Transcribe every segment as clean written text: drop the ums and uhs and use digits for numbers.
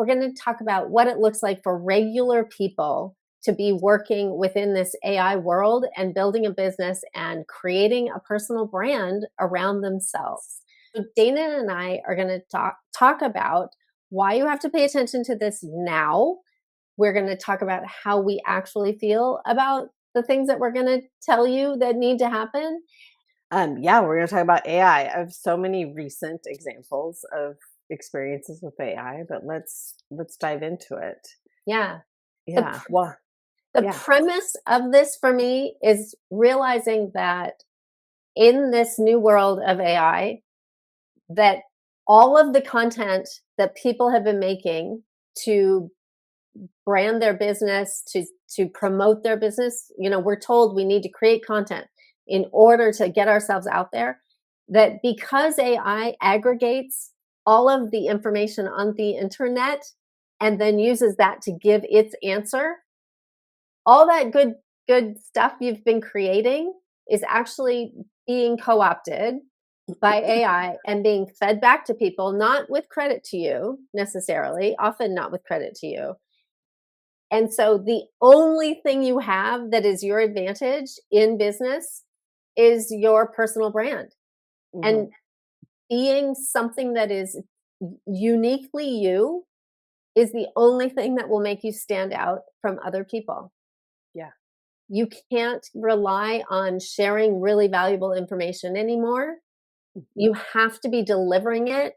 we're going to talk about what it looks like for regular people to be working within this AI world and building a business and creating a personal brand around themselves. So Dana and I are going to talk about why you have to pay attention to this now. We're going to talk about how we actually feel about the things that we're going to tell you that need to happen. Yeah, we're going to talk about AI. I have so many recent examples of experiences with AI, but let's dive into it. Yeah. Yeah. The premise of this for me is realizing that in this new world of AI, that all of the content that people have been making to brand their business, to promote their business, we're told we need to create content in order to get ourselves out there, that because AI aggregates all of the information on the internet and then uses that to give its answer, all that good stuff you've been creating is actually being co-opted by AI and being fed back to people, not with credit to you necessarily, often not with credit to you. And so the only thing you have that is your advantage in business is your personal brand. Mm-hmm. And being something that is uniquely you is the only thing that will make you stand out from other people. Yeah. You can't rely on sharing really valuable information anymore. Mm-hmm. You have to be delivering it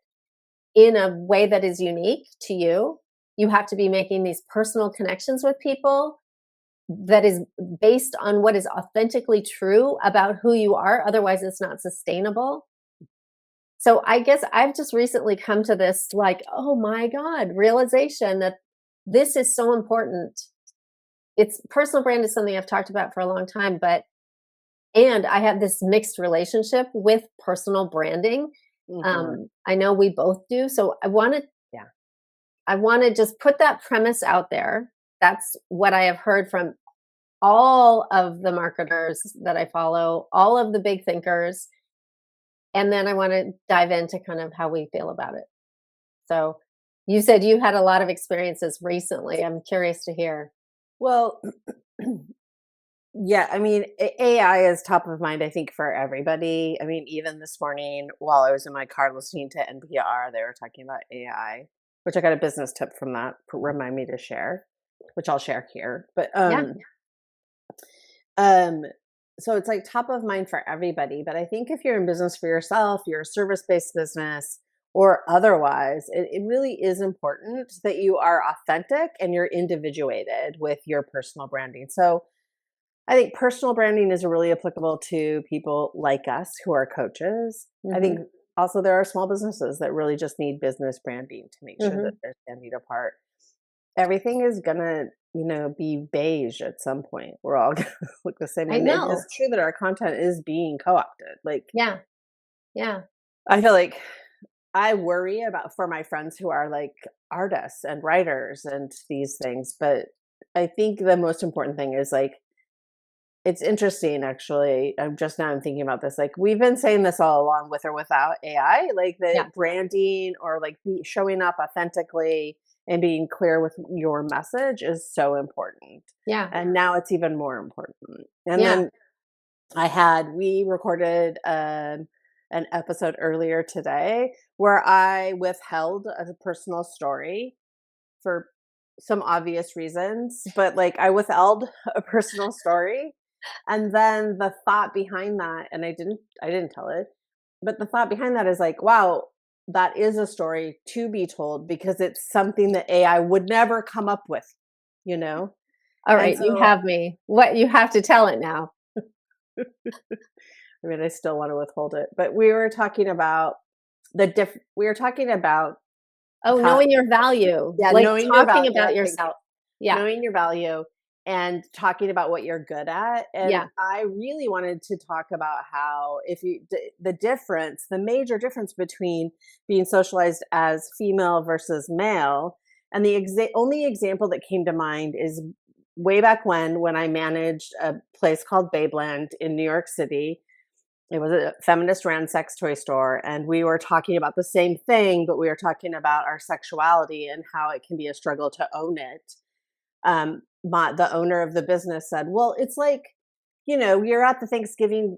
in a way that is unique to you. You have to be making these personal connections with people that is based on what is authentically true about who you are. Otherwise, it's not sustainable. So I guess I've just recently come to this, like, oh my God, realization that this is so important. It's personal brand is something I've talked about for a long time, and I have this mixed relationship with personal branding. Mm-hmm. I know we both do. So I want to just put that premise out there. That's what I have heard from all of the marketers that I follow, all of the big thinkers. And then I want to dive into kind of how we feel about it. So you said you had a lot of experiences recently. I'm curious to hear. Well, yeah, I mean, AI is top of mind, I think, for everybody. I mean, even this morning while I was in my car listening to NPR, they were talking about AI, which I got a business tip from that. Remind me to share, which I'll share here. But so it's like top of mind for everybody. But I think if you're in business for yourself, you're a service-based business or otherwise, it really is important that you are authentic and you're individuated with your personal branding. So I think personal branding is really applicable to people like us who are coaches. Mm-hmm. I think also there are small businesses that really just need business branding to make sure that they're standing apart. Everything is gonna, be beige at some point. We're all gonna look the same. I know. It's true that our content is being co-opted. Yeah. I feel like I worry for my friends who are like artists and writers and these things, but I think the most important thing is like, it's interesting, actually. I'm thinking about this. Like, we've been saying this all along with or without AI, like the branding or like showing up authentically and being clear with your message is so important. Yeah. And now it's even more important. And then we recorded an episode earlier today where I withheld a personal story for some obvious reasons, but like I withheld a personal story. And then the thought behind that, and I didn't tell it, but the thought behind that is like, wow, that is a story to be told because it's something that AI would never come up with, All right, so, you have me. What, you have to tell it now. I mean, I still want to withhold it, but we were talking about knowing your value. Yeah, like knowing talking your about yourself. Yeah. Knowing your value and talking about what you're good at. And I really wanted to talk about how the major difference between being socialized as female versus male. And the only example that came to mind is way back when I managed a place called Babeland in New York City. it was a feminist ran sex toy store, and we were talking about the same thing, but we were talking about our sexuality and how it can be a struggle to own it. The owner of the business said, "Well, it's like, you're at the Thanksgiving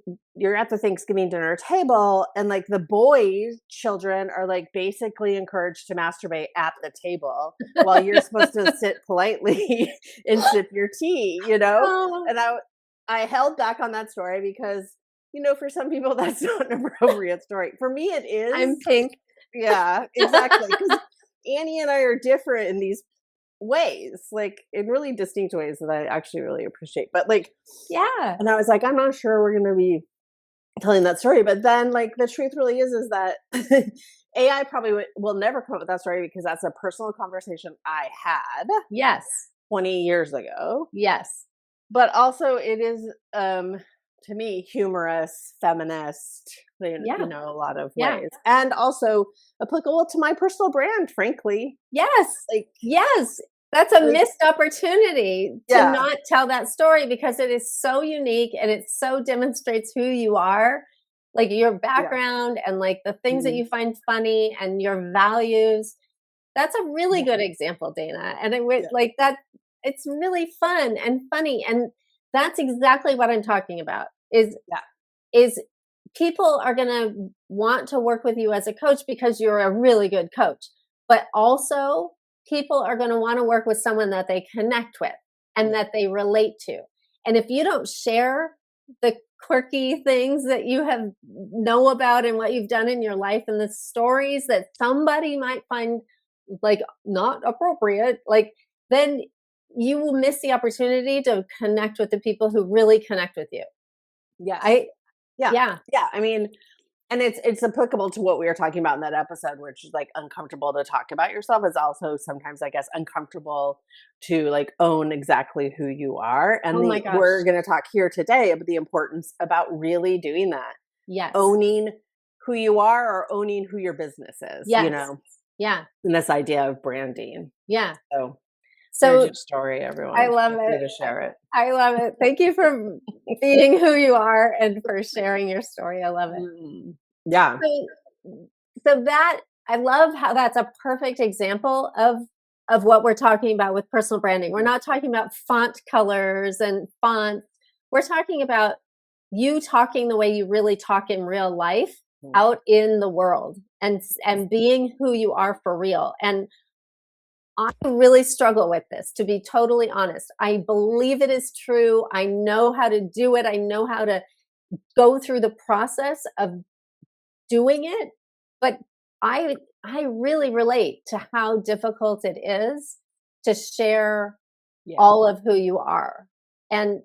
dinner table, and like the boys, children are like basically encouraged to masturbate at the table while you're supposed to sit politely and sip your tea, you know?" Oh, And I held back on that story because, for some people that's not an appropriate story. For me, it I'm is. pink. Yeah, exactly. Because Annie and I are different in these ways, like in really distinct ways that I actually really appreciate. But like, Yeah. and I was like, I'm not sure we're going to be telling that story. But then, like, the truth really is that AI probably will never come up with that story because that's a personal conversation I had Yes. 20 years ago. Yes. But also, it is, to me, humorous, feminist, Yeah. a lot of Yeah. ways. And also applicable to my personal brand, frankly. Yes. Like, Yes. That's a like, missed opportunity to yeah. not tell that story because it is so unique and it so demonstrates who you are, like your Yeah. background and like the things that Mhm. you find funny and your values. That's a really Yeah. good example, Dana. And it would Yeah. like that it's really fun and funny. And that's exactly what I'm talking about Yeah. is people are going to want to work with you as a coach because you're a really good coach. But also people are going to want to work with someone that they connect with and Yeah. that they relate to. And if you don't share the quirky things that you have know about and what you've done in your life and the stories that somebody might find like not appropriate, like then you will miss the opportunity to connect with the people who really connect with you. Yes. I Yeah. Yeah. Yeah. I mean, and it's applicable to what we were talking about in that episode, which is like uncomfortable to talk about yourself is also sometimes, I guess, uncomfortable to like own exactly who you are. And Oh my gosh. we're going to talk here today about the importance about really doing that, Yes. owning who you are or owning who your business is, Yes. Yeah. and this idea of branding. Yeah. So here's So your story, everyone. I love Feel free it. to share it. I love it. Thank you for being who you are and for sharing your story. I love it. Yeah. So that I love how that's a perfect example of what we're talking about with personal branding. We're not talking about font colors and fonts. We're talking about you talking the way you really talk in real life out in the world and being who you are for real. And I really struggle with this, to be totally honest. I believe it is true. I know how to do it. I know how to go through the process of doing it, but I really relate to how difficult it is to share all of who you are. And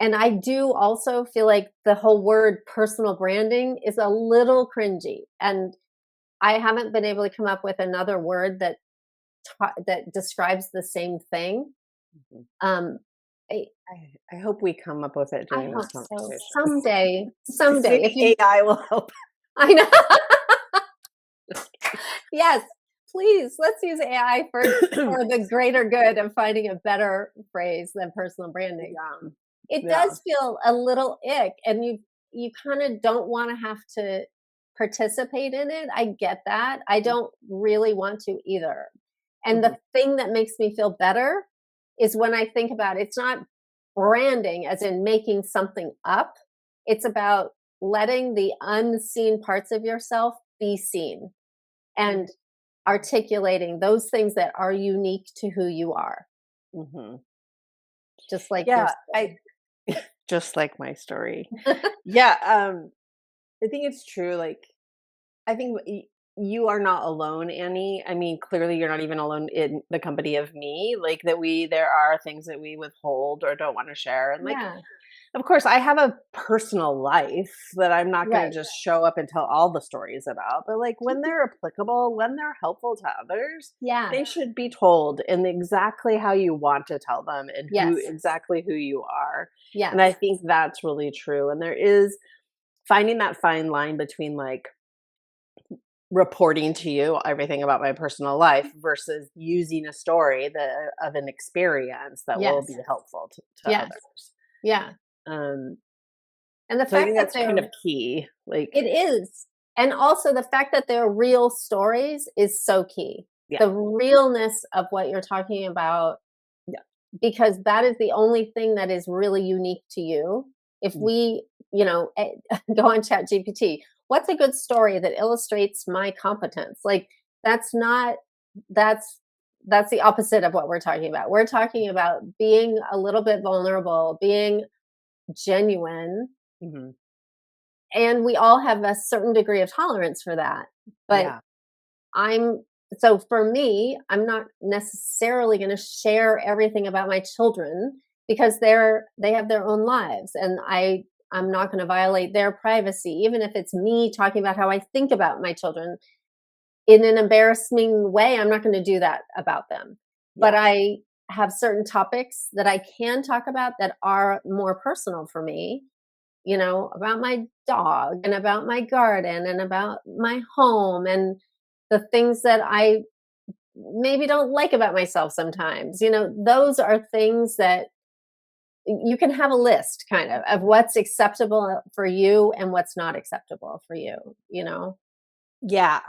I do also feel like the whole word personal branding is a little cringy, and I haven't been able to come up with another word that describes the same thing. Um, I hope we come up with it I during hope this so. conversation. Someday, if you, AI will help. I know. Yes, please. Let's use AI for the greater good of finding a better phrase than personal branding. It does feel a little ick, and you kind of don't want to have to participate in it. I get that. I don't really want to either. And the thing that makes me feel better is when I think about it, it's not branding as in making something up. It's about letting the unseen parts of yourself be seen and articulating those things that are unique to who you are. Just like your story. Just like my story. Yeah, I think it's true. Like, I think you are not alone, Annie. I mean, clearly you're not even alone in the company of me. Like there are things that we withhold or don't want to share. And like, of course, I have a personal life that I'm not going to just show up and tell all the stories about. But like when they're applicable, when they're helpful to others, they should be told in exactly how you want to tell them and exactly who you are. And I think that's really true. And there is finding that fine line between like reporting to you everything about my personal life versus using a story of an experience that will be helpful to others. Yeah. And the So I fact think that that's kind of key. Like, it is. And also the fact that they're real stories is so key. yeah, The realness of what you're talking about, yeah. because that is the only thing that is really unique to you. If Mm. we, go on Chat GPT, what's a good story that illustrates my competence? Like that's not that's that's the opposite of what we're talking about. We're talking about being a little bit vulnerable, being genuine, Mhm. and we all have a certain degree of tolerance for that. But Yeah. I'm so for me, I'm not necessarily going to share everything about my children because they have their own lives, and I'm not going to violate their privacy even if it's me talking about how I think about my children in an embarrassing way. I'm not going to do that about them. But Yeah. I have certain topics that I can talk about that are more personal for me, about my dog and about my garden and about my home and the things that I maybe don't like about myself sometimes. Those are things that you can have a list kind of what's acceptable for you and what's not acceptable for you. Yeah.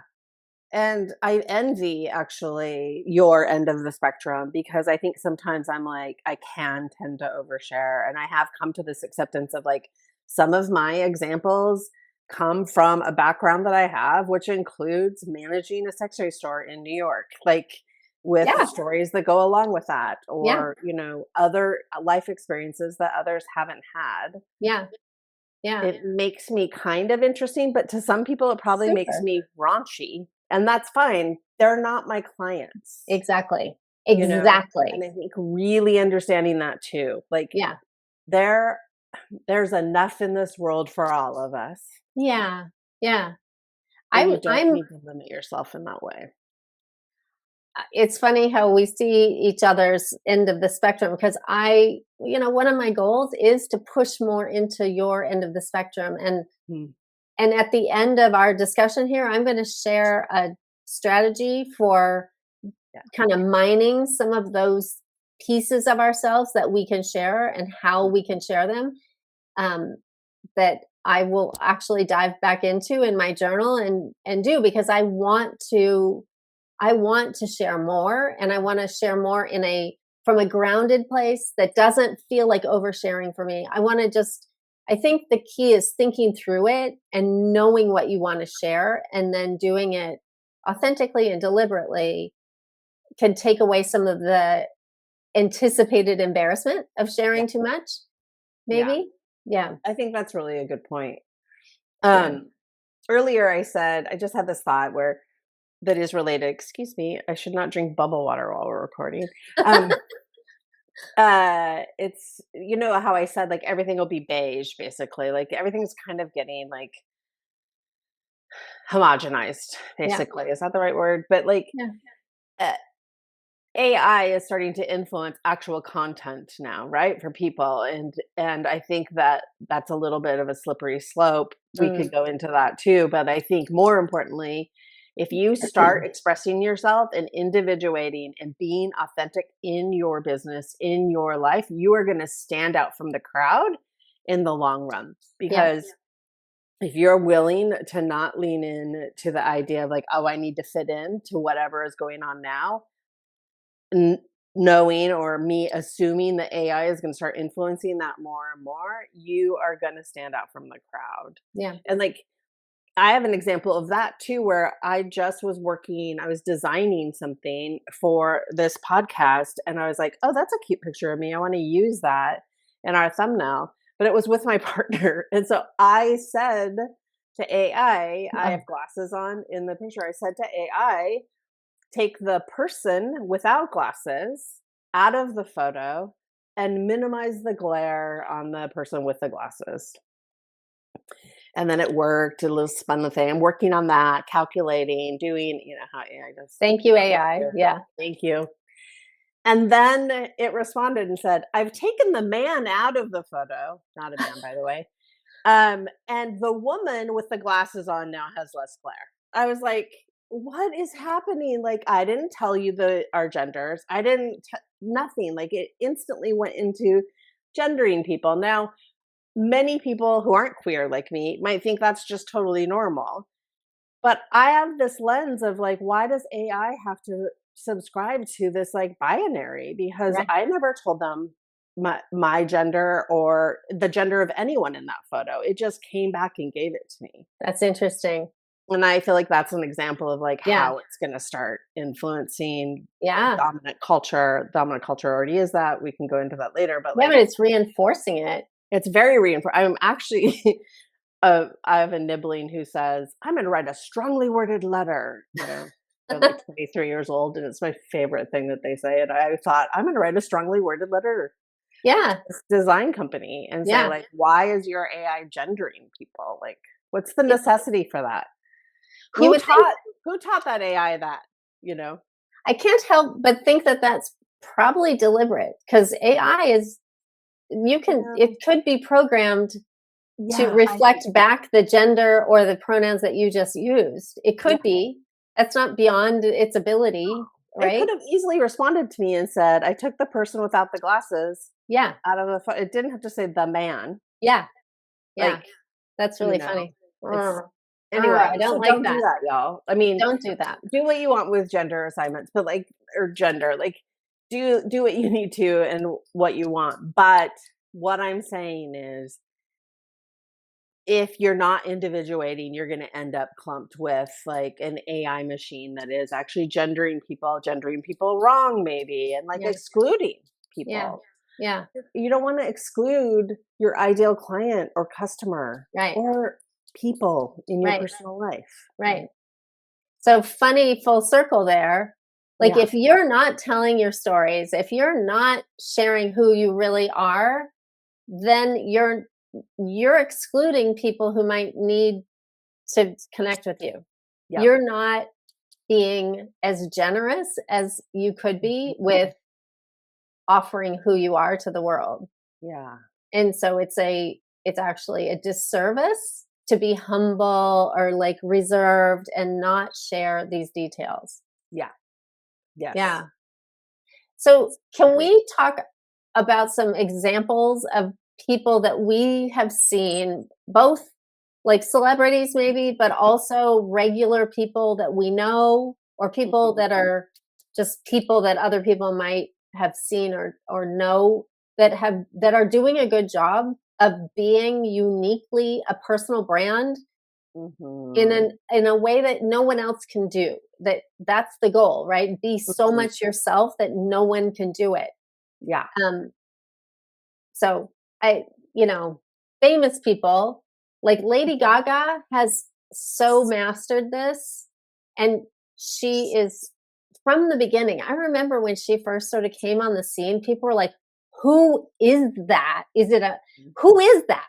And I envy actually your end of the spectrum because I think sometimes I'm like, I can tend to overshare. And I have come to this acceptance of like some of my examples come from a background that I have, which includes managing a sexury store in New York, like with Yeah. stories that go along with that, Yeah. or, other life experiences that others haven't had. Yeah. Yeah. It makes me kind of interesting, but to some people, it probably makes Super. me raunchy, and that's fine. They're not my clients, Exactly. you know? And Exactly. I think really understanding that too. Like Yeah. there there's enough in this world for all of us, Yeah. Yeah. but you I'm don't I'm need to limit yourself in that way. it's funny how we see each other's end of the spectrum because one of my goals is to push more into your end of the spectrum. And Mm, and at the end of our discussion here, I'm going to share a strategy for yeah. kind of mining some of those pieces of ourselves that we can share and how Mm, we can share them. Um, that I will actually dive back into in my journal and do, because I want to share more, and I want to share more from a grounded place that doesn't feel like oversharing for me. I think the key is thinking through it and knowing what you want to share and then doing it authentically and deliberately can take away some of the anticipated embarrassment of yeah. sharing too much, Yeah. maybe. Yeah. I think that's really a good point. Yeah. Um Earlier I said I just had this thought where that is related. Excuse me, I should not drink bubble water while we're recording. Um it's how I said like everything will be beige basically. Like everything's kind of getting like homogenized Yeah. basically. Is that the right word? But like Yeah. uh, AI is starting to influence actual content now, right? For people and I think that that's a little bit of a slippery slope. We Mm. could go into that too, but I think more importantly, if you start expressing yourself and individuating and being authentic in your business, in your life, you are going to stand out from the crowd in the long run. Yeah. Because if you're willing to not lean in to the idea of like, oh, I need to fit in to whatever is going on now, N knowing or me assuming that AI is gonna start influencing that more and more, you are gonna stand out from the crowd. Yeah. And, like, I have an example of that too, where I was designing something for this podcast, and I was like, "Oh, that's a cute picture of me. I wanna use that in our thumbnail." But it was with my partner, and so I said to AI, I Oh, have glasses on in the picture, I said to AI, take the person without glasses out of the photo and minimize the glare on the person with the glasses. And then it worked. It was spun the thing. I'm working on that, calculating, doing, how AI does stuff. thank you, AI. Yeah. Thank you. And then it responded and said, I've taken the man out of the photo. Not a man, by the way. And the woman with the glasses on now has less glare. I was like, what is happening? Like, I didn't tell you our genders. I didn't, nothing. Like, it instantly went into gendering people. Now, many people who aren't queer like me might think that's just totally normal. But I have this lens of like, why does AI have to subscribe to this like binary? Because Right. I never told them my gender or the gender of anyone in that photo. It just came back and gave it to me. That's interesting. And I feel like that's an example of like Yeah. how it's going to start influencing Yeah. dominant culture. Dominant culture already is that. We can go into that later, but Yeah, like but it's reinforcing it. it's very reinforcing. I'm actually I have a nibbling who says, "I'm gonna write a strongly worded letter," you know? They're like 23 years old, and it's my favorite thing that they say, and I thought, "I'm gonna write a strongly worded letter to Yeah. this design company and say, Yeah. like, why is your AI gendering people? Like, what's the It necessity for that? you Who would think taught who taught that AI that?" You know? I can't help but think that that's probably deliberate because AI is Yeah. it could be programmed to Yeah, I think reflect so. back the gender or the pronouns that you just used. It Yeah. could be. That's not beyond its ability, It right? could have easily responded to me and said, "I took the person without the glasses Yeah. out of the it didn't have to say the man." Yeah. Yeah. Like, That's you really know, funny. it's I anyway, don't so like don't do that. that, y'all. I mean, Don't do that. do what you want with gender assignments, but like or gender, like do what you need to and what you want. But what I'm saying is if you're not individuating, you're going to end up clumped with like an AI machine that is actually gendering people wrong, maybe, and like Yeah. excluding Yeah. people. Yeah. You don't want to exclude your ideal client or customer Right. or people in your Right. personal life. Right. So funny full circle there. Like Yeah. if you're not telling your stories, if you're not sharing who you really are, then you're excluding people who might need to connect with you. Yep. You're not being as generous as you could be Mhm. with offering who you are to the world. Yeah. And so it's actually a disservice to be humble or like reserved and not share these details. Yeah. Yes. Yeah. So, can Agree. we talk about some examples of people that we have seen, both like celebrities, maybe, but also regular people that we know, or people Mhm. that are just people that other people might have seen or know that are doing a good job of being uniquely a personal brand Mhm. in a way that no one else can do. That's the goal, right? Be so Mhm. much yourself that no one can do it. Yeah. Um, so I, you know, famous people like Lady Gaga has so mastered this, and she is from the beginning. I remember when she first sort of came on the scene, people were like, "Who is that? Is it a who is that?"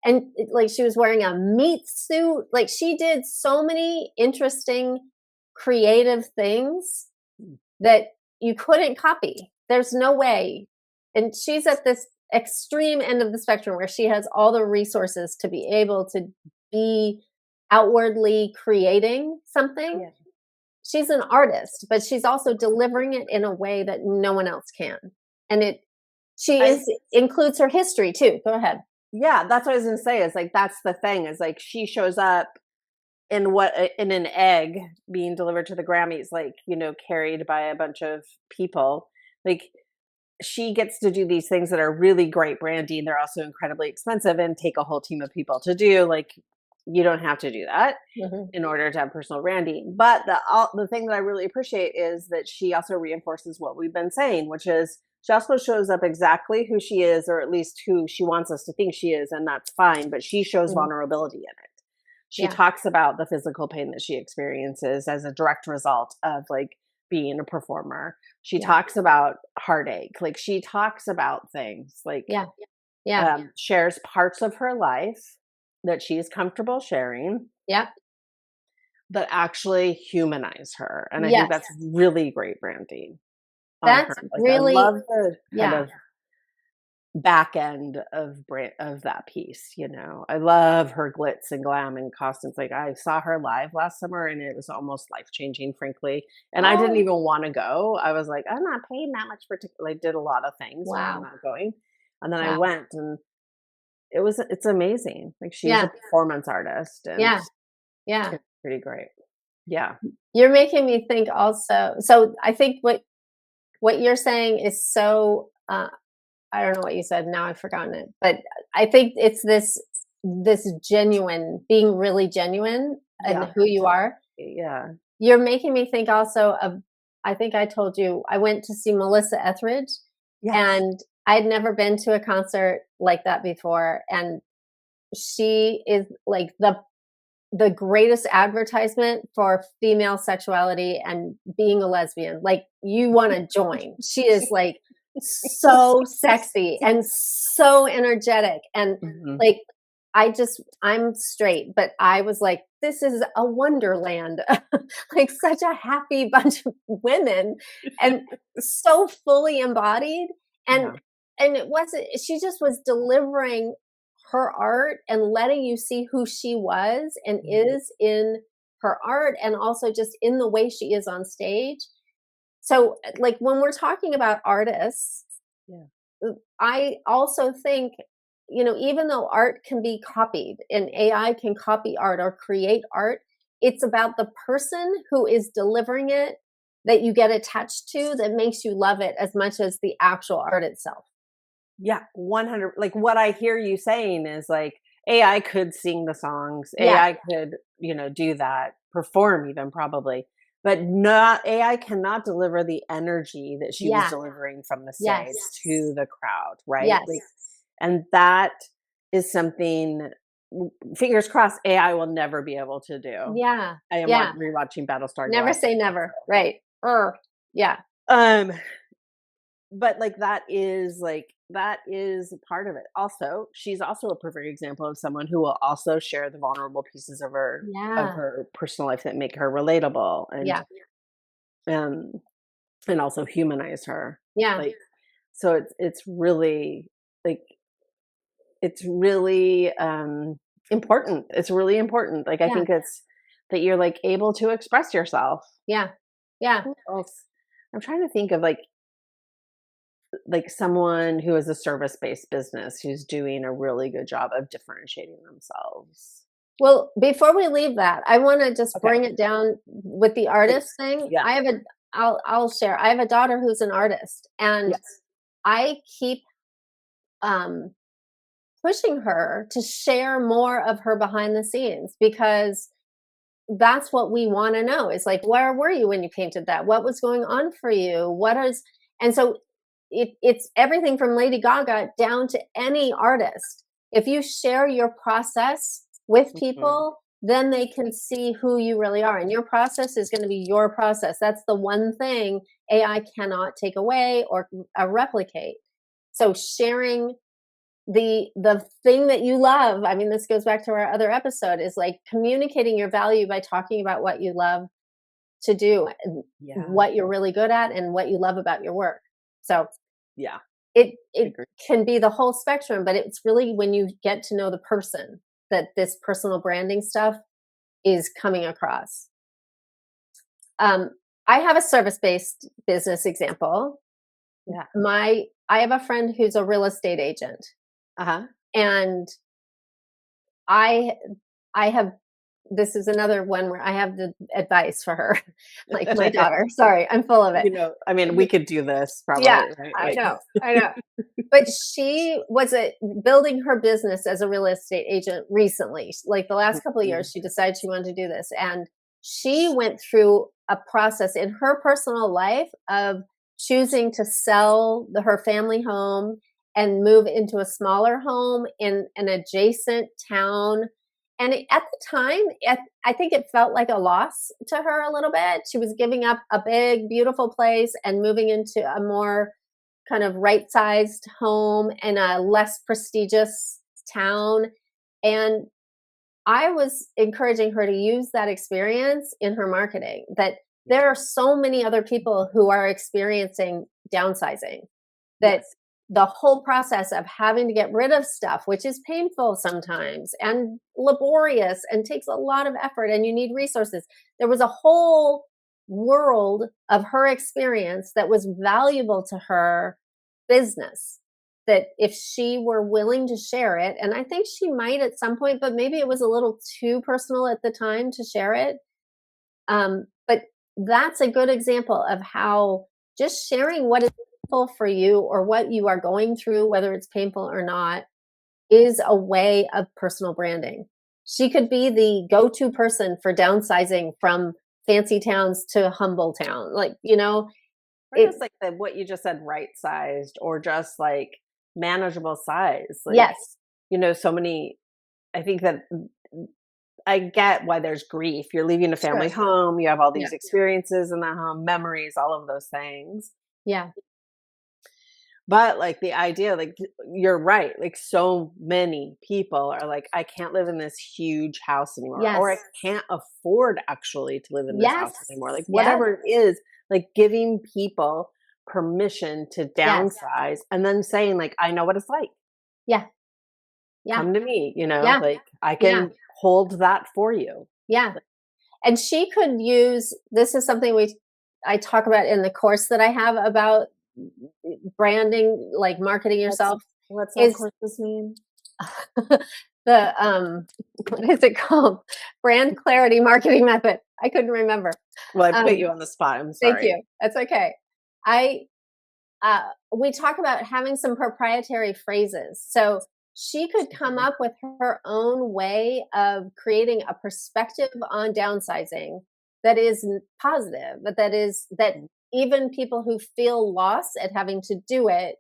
And like she was wearing a meat suit. Like she did so many interesting, creative things that you couldn't copy. There's no way. And she's at this extreme end of the spectrum where she has all the resources to be able to be outwardly creating something. Yeah. She's an artist, but she's also delivering it in a way that no one else can. And she I is includes her history too. Go ahead. yeah, that's what I was gonna say. Is like that's the thing. Is like she shows up in what in an egg being delivered to the Grammys, like carried by a bunch of people. Like she gets to do these things that are really great branding. They're also incredibly expensive and take a whole team of people to do. Like you don't have to do that Mhm. in order to have personal branding. But the thing that I really appreciate is that she also reinforces what we've been saying, which is she also shows up exactly who she is, or at least who she wants us to think she is, and that's fine. But she shows Mhm. vulnerability in it. She Yeah. talks about the physical pain that she experiences as a direct result of like being a performer. She Yeah. talks about heartache. Like she talks about things like Yeah. Yeah. shares parts of her life that she's comfortable sharing Yeah. that actually humanize her. And I think Yes. that's really great branding on That's her. Like I really love the kind yeah. of back end of brand of that piece. I love her glitz and glam and costumes. Like I saw her live last summer and it was almost life changing, frankly. And I didn't Oh, even want to go. I was like, I'm not paying that much for ticket. I did a lot of things, but I'm wow. not going. And then I Wow. went and it's amazing. Like she's a Yeah. performance artist and Yeah. Yeah. it's pretty great. Yeah. You're making me think also. So I think what you're saying is so, I don't know what you said. Now I've forgotten it, but I think it's this genuine, being really genuine and Yeah. who you are. Yeah. You're making me think also of, I think I told you, I went to see Melissa Etheridge, Yes. and I'd never been to a concert like that before. And she is like the greatest advertisement for female sexuality and being a lesbian. Like, you want to join. She is like so sexy and so energetic. And Mhm. like, I'm straight, but I was like, this is a wonderland. Like, such a happy bunch of women and so fully embodied. And Yeah. it wasn't, she just was delivering her art and letting you see who she was and Mhm. is in her art, and also just in the way she is on stage. So like, when we're talking about artists, Yeah. I also think, even though art can be copied and AI can copy art or create art, it's about the person who is delivering it that you get attached to, that makes you love it as much as the actual art itself. Yeah, 100, like, what I hear you saying is, like, AI could sing the songs, Yeah. AI could, do that, perform even probably, but not AI cannot deliver the energy that she was Yeah. delivering from the stage Yes. to the crowd, right? Yes. Like, and that is something, fingers crossed, AI will never be able to do. Yeah. I am Yeah. rewatching Battlestar Never say Galactica, never. Right. Yeah. um but like that is part of it. Also, she's also a perfect example of someone who will also share the vulnerable pieces of Yeah. her personal life that make her relatable Yeah. um and also humanize her. Yeah. Like, so it's really, like, it's really important. It's really important. Like, I Yeah. think it's that you're, like, able to express yourself. Yeah. Yeah. Who else? I'm trying to think of, like someone who is a service-based business who's doing a really good job of differentiating themselves. Well, before we leave that, I want to just Okay, bring it down with the please. artist thing. Yeah. I'll share. I have a daughter who's an artist, and Yes. I keep um pushing her to share more of her behind the scenes, because that's what we want to know. Is like, where were you when you painted that? What was going on for you? And so it's everything from Lady Gaga down to any artist. If you share your process with Mhm. people, then they can see who you really are. And your process is going to be your process. That's the one thing AI cannot take away or replicate. So sharing the thing that you love, I mean, this goes back to our other episode, is like communicating your value by talking about what you love to do and Yeah. what you're really good at and what you love about your work. So Yeah. I it agree. can be the whole spectrum, but it's really when you get to know the person that this personal branding stuff is coming across. um, I have a service-based business example. Yeah. I have a friend who's a real estate agent, Uh-huh. and I I have this is another one where I have the advice for her, like my daughter. Sorry, I'm full of it. I mean, we could do this Yeah, probably, right? I Like, know, I know. But she was building her business as a real estate agent recently. Like, the last couple of Mhm. years, she decided she wanted to do this, and she went through a process in her personal life of choosing to sell her family home and move into a smaller home in an adjacent town. And at the time, I think it felt like a loss to her a little bit. She was giving up a big, beautiful place and moving into a more kind of right-sized home in a less prestigious town. And I was encouraging her to use that experience in her marketing, that there Yeah. are so many other people who are experiencing downsizing, that Yes. the whole process of having to get rid of stuff, which is painful sometimes and laborious and takes a lot of effort and you need resources. There was a whole world of her experience that was valuable to her business, that if she were willing to share it, and I think she might at some point, but maybe it was a little too personal at the time to share it. But that's a good example of how just sharing what is painful for you or what you are going through, whether it's painful or not, is a way of personal branding. She could be the go-to person for downsizing from fancy towns to humble town. Like, or just like what you just said, right sized, or just like manageable size. Like, yes, so many, I think that I get why there's grief. You're leaving a family sure. home, you have all Yeah. these experiences in that home, memories, all of those things. Yeah. But like the idea, like you're right, like so many people are like, I can't live in this huge house anymore, Yes. or I can't afford actually to live in this house Yes. anymore. Like Yes. whatever it is, like giving people permission to Yes. downsize and then saying like, I know what it's like. Yeah. Yeah. Come to me, Yeah. like I Yeah. can hold that for you. Yeah. And she could use, this is something I talk about in the course that I have about branding, like marketing yourself. What's that Is course's name? the what is it called? Brand clarity marketing method. I couldn't remember. Well, I put you on the spot. I'm Thank sorry. you. That's okay. I we talk about having some proprietary phrases. So she could come up with her own way of creating a perspective on downsizing that is positive, but that even people who feel lost at having to do it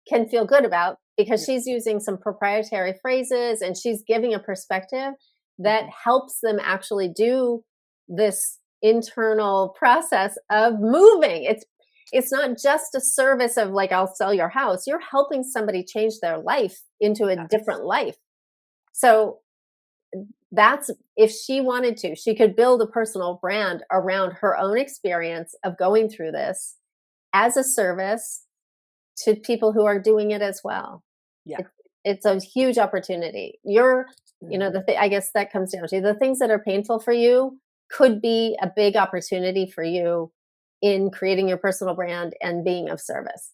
can feel good about, because she's using some proprietary phrases and she's giving a perspective that helps them actually do this internal process of moving. It's not just a service of like, I'll sell your house. You're helping somebody change their life into a different life. So that's, if she wanted to, she could build a personal brand around her own experience of going through this as a service to people who are doing it as well. Yeah. It's a huge opportunity. I guess that comes down to the things that are painful for you could be a big opportunity for you in creating your personal brand and being of service.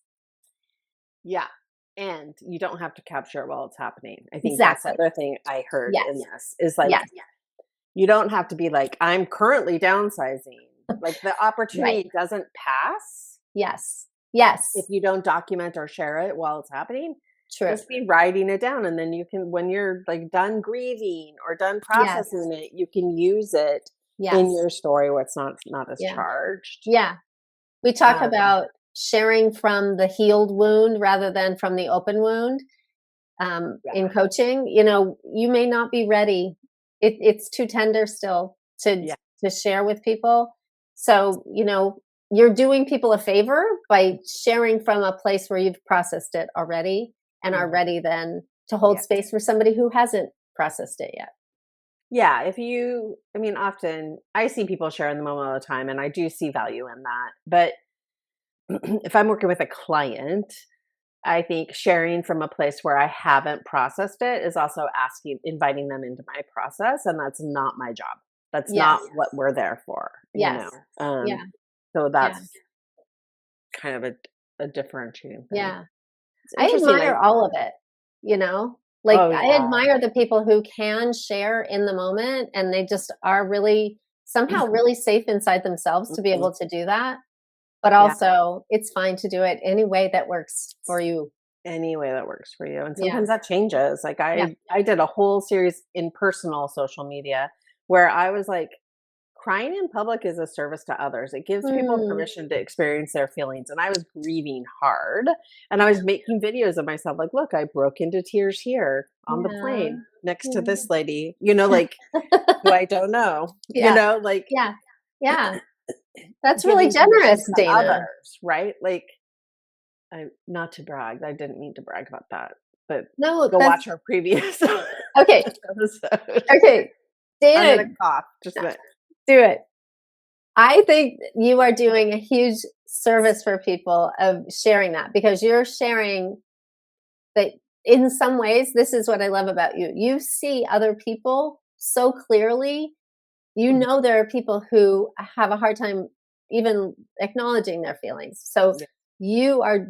Yeah. And you don't have to capture it while it's happening. I think Exactly. that's the other thing I heard Yes. in this is like, Yes. you don't have to be like, I'm currently downsizing. Like the opportunity doesn't pass. Yes. Yes. If you don't document or share it while it's happening. True. Just be writing it down. And then you can, when you're like done grieving or done processing it, you can use it in your story where it's not as charged. Yeah. We talk about sharing from the healed wound rather than from the open wound. In coaching, you may not be ready. It's too tender still to share with people. So, you're doing people a favor by sharing from a place where you've processed it already and are ready then to hold space for somebody who hasn't processed it yet. Yeah. Often I see people share in the moment all the time, and I do see value in that. But if I'm working with a client, I think sharing from a place where I haven't processed it is also inviting them into my process. And that's not my job. That's not what we're there for. So that's kind of a differentiating thing. Yeah. I admire all of it, I admire the people who can share in the moment and they just are really somehow really safe inside themselves to be able to do that. But also it's fine to do it any way that works for you. Any way that works for you. And sometimes that changes. Like I did a whole series in personal social media where I was like, crying in public is a service to others. It gives people permission to experience their feelings. And I was grieving hard. And I was making videos of myself like, look, I broke into tears here on the plane next to this lady, like, who I don't know, Yeah. That's really generous, Dana. Others, right? Like, not to brag. I didn't mean to brag about that. But no, go watch our previous okay. episode. Okay. Dana. I'm going to cough. Just a minute. Do it. I think you are doing a huge service for people of sharing that, because you're sharing that in some ways, this is what I love about you. You see other people so clearly. There are people who have a hard time even acknowledging their feelings. So you are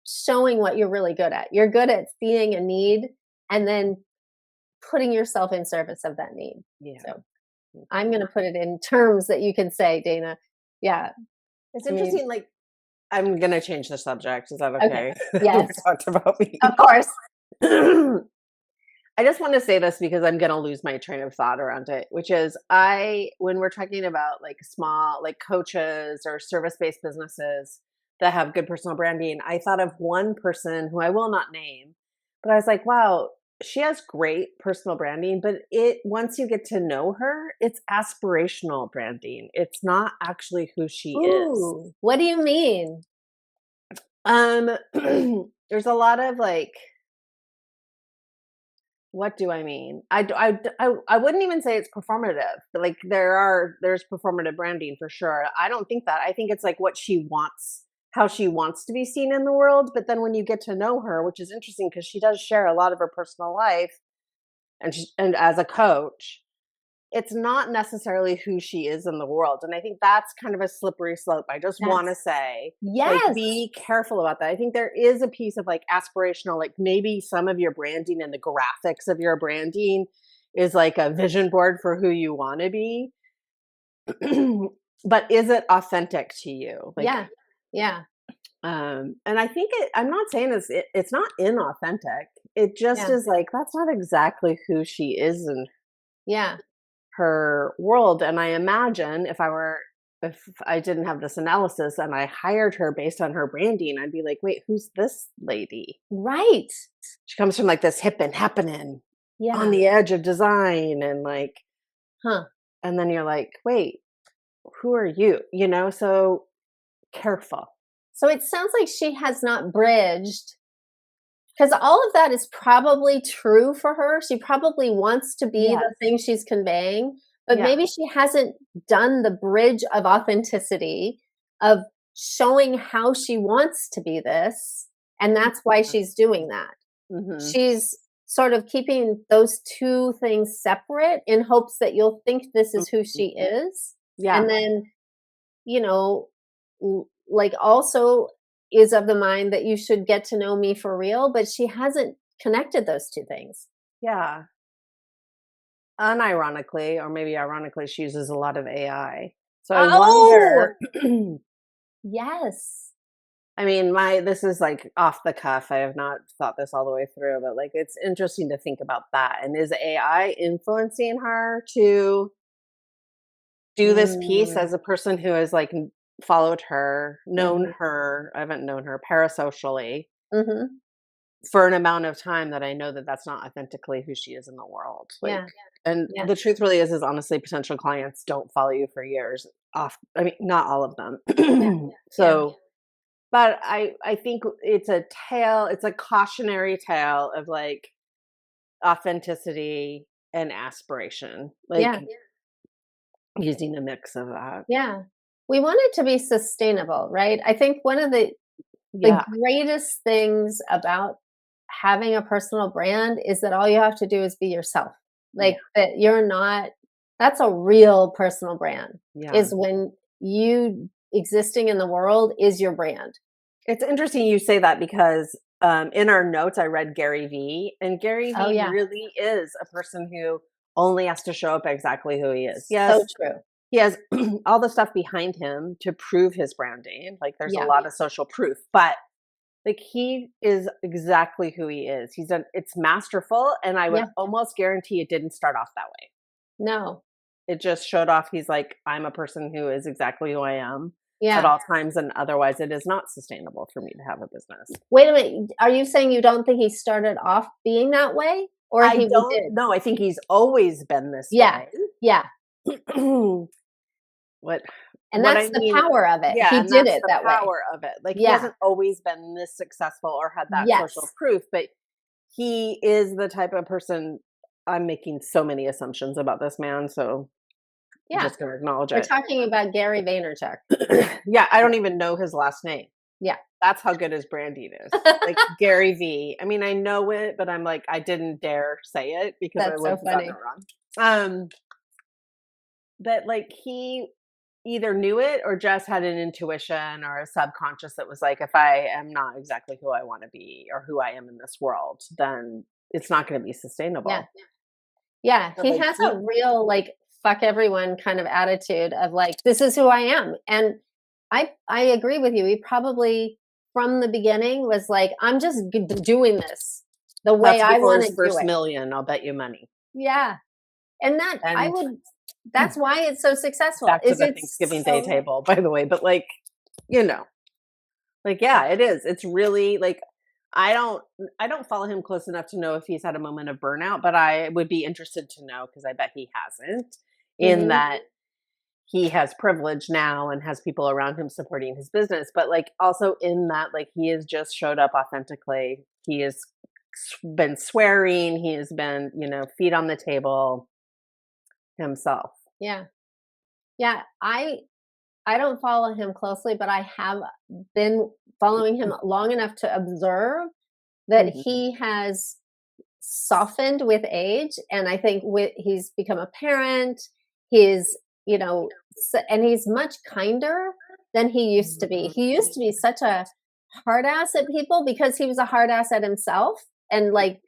showing what you're really good at. You're good at seeing a need and then putting yourself in service of that need. Yeah. So I'm going to put it in terms that you can say, Dana. Yeah. It's interesting. Like, I'm going to change the subject. Is that Okay. okay? Yes. We talked about me. Of course. I just want to say this because I'm going to lose my train of thought around it, which is when we're talking about like small, like coaches or service-based businesses that have good personal branding, I thought of one person who I will not name, but I was like, wow, she has great personal branding, but once you get to know her, it's aspirational branding. It's not actually who she is. What do you mean? There's a lot of like, what do I mean? I wouldn't even say it's performative, but like there's performative branding for sure. I don't think that. I think it's like what she wants, how she wants to be seen in the world. But then when you get to know her, which is interesting because she does share a lot of her personal life, and as a coach, it's not necessarily who she is in the world. And I think that's kind of a slippery slope. I just want to say, like, be careful about that. I think there is a piece of like aspirational, like maybe some of your branding and the graphics of your branding is like a vision board for who you want to be. But is it authentic to you? Like, yeah. And I think I'm not saying it's not inauthentic. It just is like, that's not exactly who she is in her world. And I imagine if I didn't have this analysis and I hired her based on her branding, I'd be like, wait, who's this lady? Right. She comes from like this hip and happening on the edge of design and like, and then you're like, wait, who are you? You know, so careful. So it sounds like she has not bridged, because all of that is probably true for her. She probably wants to be the thing she's conveying, but maybe she hasn't done the bridge of authenticity, of showing how she wants to be this. And that's why she's doing that. She's sort of keeping those two things separate in hopes that you'll think this is who she is. And then, you know, like also is of the mind that you should get to know me for real, but she hasn't connected those two things. Yeah. Unironically, or maybe ironically, she uses a lot of AI. So I wonder. Yes. I mean, this is like off the cuff. I have not thought this all the way through, but like it's interesting to think about that. And is AI influencing her to do this piece as a person who has like followed her, known her? I haven't known her parasocially for an amount of time that I know that that's not authentically who she is in the world. Like, and the truth really is honestly, potential clients don't follow you for years off. I mean, not all of them. So, but I think it's a cautionary tale of like authenticity and aspiration, like using a mix of that. Yeah. We want it to be sustainable, right? I think one of the greatest things about having a personal brand is that all you have to do is be yourself. Like that that's a real personal brand is when you existing in the world is your brand. It's interesting you say that because in our notes, I read Gary Vee, and Gary Vee really is a person who only has to show up exactly who he is. Yes. So true. He has all the stuff behind him to prove his branding. Like there's a lot of social proof, but like he is exactly who he is. It's masterful. And I would almost guarantee it didn't start off that way. No. It just showed off. He's like, I'm a person who is exactly who I am at all times. And otherwise it is not sustainable for me to have a business. Wait a minute. Are you saying you don't think he started off being that way? Or I don't know. I think he's always been this way. Yeah. And that's the power of it. Yeah, he did it that way. Power of it. Like he hasn't always been this successful or had that social proof, but he is the type of person. I'm making so many assumptions about this man, so I'm just going to acknowledge it. We're talking about Gary Vaynerchuk. I don't even know his last name. Yeah. That's how good his branding is. Like Gary V. I mean, I know it, but I'm like, I didn't dare say it because I would have gotten it wrong. But like he he either knew it or just had an intuition or a subconscious that was like, if I am not exactly who I want to be or who I am in this world, then it's not going to be sustainable. Yeah. Yeah. So He like has a real like fuck everyone kind of attitude of like, this is who I am. And I agree with you. He probably from the beginning was like, I'm just doing this the way that's I before want to his do first it. million, I'll bet you money. Yeah. And that I And would that's why it's so successful. back to Is the it Thanksgiving so Day table, by the way, but like, you know, like, yeah, it is. It's really like I don't I don't follow him close enough to know if he's had a moment of burnout, but I would be interested to know because I bet he hasn't, in Mhm. that he has privilege now and has people around him supporting his business, but like also in that like he has just showed up authentically. He has been swearing, he has been, you know, feet on the table himself. Yeah. Yeah. I don't follow him closely, but I have been following him long enough to observe that Mhm. he has softened with age. And I think he's become a parent. He's, you know, and he's much kinder than he used to be. He used to be such a hard ass at people because he was a hard ass at himself and like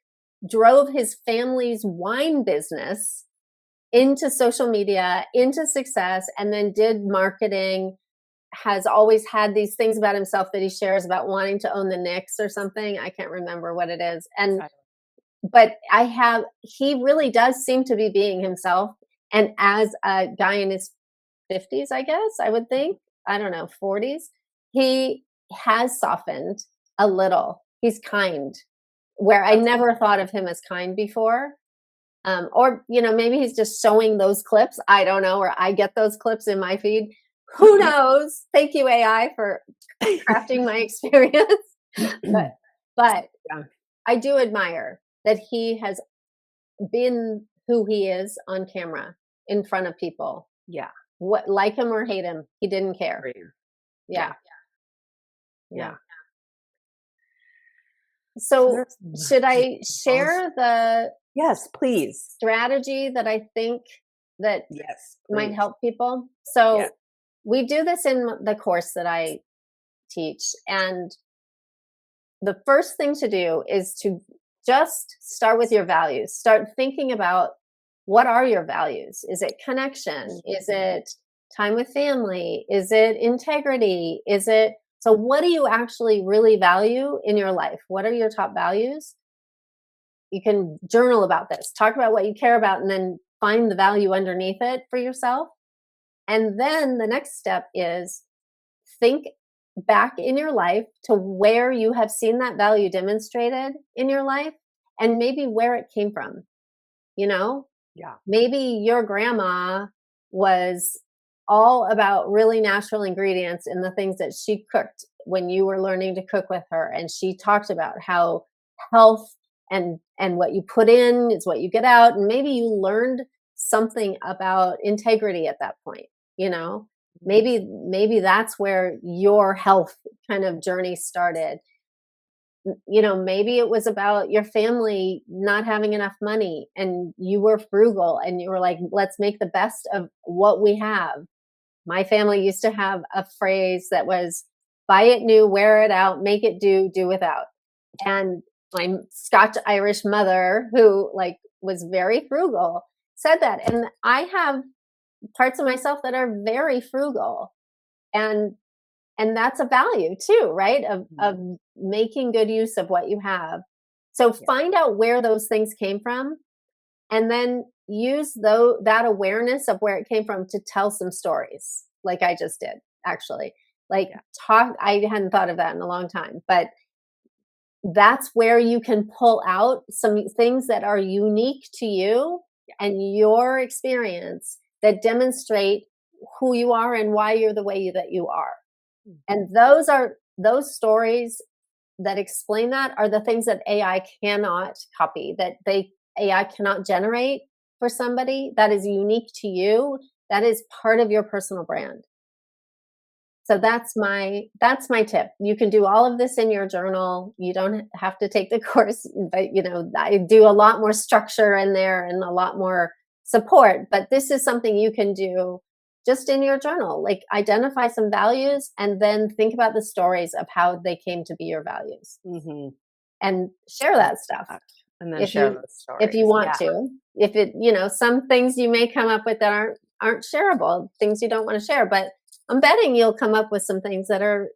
drove his family's wine business into social media, into success, and then did marketing, has always had these things about himself that he shares about wanting to own the Knicks or something. I can't remember what it is. And but he really does seem to be being himself. And as a guy in his 50s, I guess, I would think, I don't know, 40s, he has softened a little. He's kind, where I never thought of him as kind before. Or, you know, maybe he's just showing those clips. I don't know, or I get those clips in my feed. Who knows? Thank you, AI, for crafting my experience. but Yeah. I do admire that he has been who he is on camera in front of people. Yeah. What, like him or hate him, he didn't care. Great. Yeah. Yeah. So, should I Awesome. share the Yes, please. strategy that I think that Yes, might please. help people? So, Yes. we do this in the course that I teach, and the first thing to do is to just start with your values. Start thinking about, what are your values? Is it connection? Is it time with family? Is it integrity? Is it, so what do you actually really value in your life? What are your top values? You can journal about this, talk about what you care about, and then find the value underneath it for yourself. And then the next step is think back in your life to where you have seen that value demonstrated in your life and maybe where it came from. You know, Yeah. maybe your grandma was all about really natural ingredients in the things that she cooked when you were learning to cook with her. And she talked about how health and what you put in is what you get out. And maybe you learned something about integrity at that point, you know? Maybe that's where your health kind of journey started. You know, maybe it was about your family not having enough money and you were frugal and you were like, let's make the best of what we have. My family used to have a phrase that was, buy it new, wear it out, make it do without. And my Scotch Irish mother, who like was very frugal, said that. And I have parts of myself that are very frugal. And that's a value too, right? Of making good use of what you have. So find out where those things came from, and then use that awareness of where it came from to tell some stories, like I just did, actually. Like talk. I hadn't thought of that in a long time, but that's where you can pull out some things that are unique to you and your experience that demonstrate who you are and why you're the way that you are. And those stories that explain that are the things that AI cannot copy, that AI cannot generate for somebody. That is unique to you. That is part of your personal brand. So that's my tip. You can do all of this in your journal. You don't have to take the course, but you know, I do a lot more structure in there and a lot more support, but this is something you can do just in your journal, like identify some values and then think about the stories of how they came to be your values and share that stuff. And then share those stories. If you want to. If it, some things you may come up with that aren't shareable, things you don't want to share, but I'm betting you'll come up with some things that are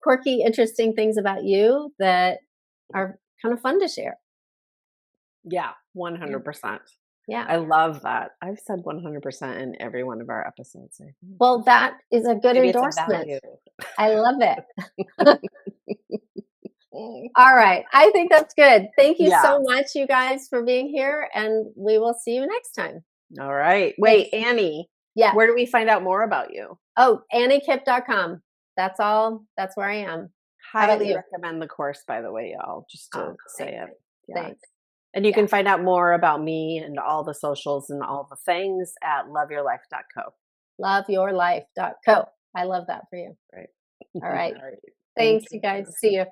quirky, interesting things about you that are kind of fun to share. Yeah, 100%. Yeah. I love that. I've said 100% in every one of our episodes. Well, that is a good endorsement. I love it. All right. I think that's good. Thank you so much, you guys, for being here, and we will see you next time. All right. Wait, Annie. Yeah. Where do we find out more about you? Oh, AnnieKipp.com. That's all. That's where I am. Highly recommend the course, by the way, y'all, just to say it. Yeah. Thanks. And you can find out more about me and all the socials and all the things at loveyourlife.co. Loveyourlife.co. I love that for you. Right. All right. Thanks, you guys. See you.